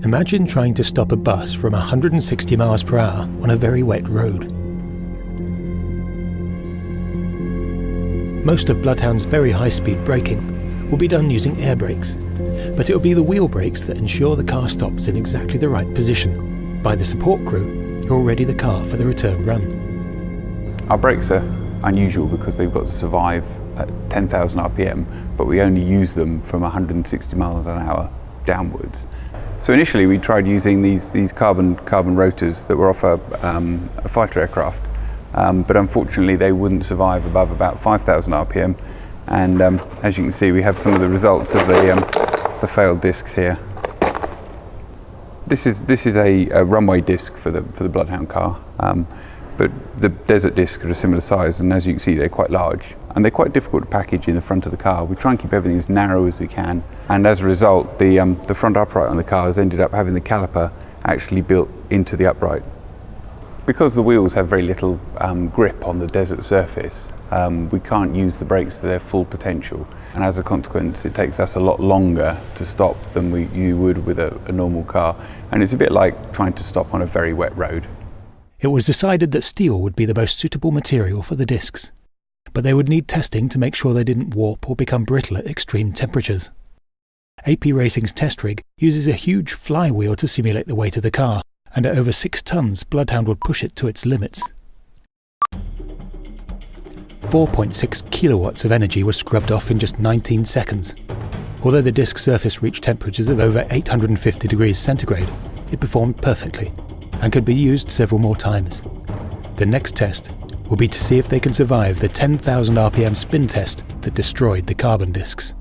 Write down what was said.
Imagine trying to stop a bus from 160 miles per hour on a very wet road. Most of Bloodhound's very high-speed braking will be done using air brakes, but it will be the wheel brakes that ensure the car stops in exactly the right position by the support crew who will ready the car for the return run. Our brakes are unusual because they've got to survive at 10,000 RPM, but we only use them from 160 miles an hour downwards. So initially we tried using these carbon rotors that were off a fighter aircraft, but unfortunately they wouldn't survive above about 5,000 RPM. And as you can see, we have some of the results of the failed discs here. This is a runway disc for the Bloodhound car, but the desert discs are a similar size, and as you can see, they're quite large and they're quite difficult to package in the front of the car. We try and keep everything as narrow as we can, and as a result, the front upright on the car has ended up having the caliper actually built into the upright. Because the wheels have very little grip on the desert surface, we can't use the brakes to their full potential, and as a consequence it takes us a lot longer to stop than you would with a normal car, and it's a bit like trying to stop on a very wet road. It was decided that steel would be the most suitable material for the discs, but they would need testing to make sure they didn't warp or become brittle at extreme temperatures. AP Racing's test rig uses a huge flywheel to simulate the weight of the car, and at over 6 tons, Bloodhound would push it to its limits. 4.6 kilowatts of energy was scrubbed off in just 19 seconds. Although the disc surface reached temperatures of over 850 degrees centigrade, it performed perfectly and could be used several more times. The next test will be to see if they can survive the 10,000 RPM spin test that destroyed the carbon discs.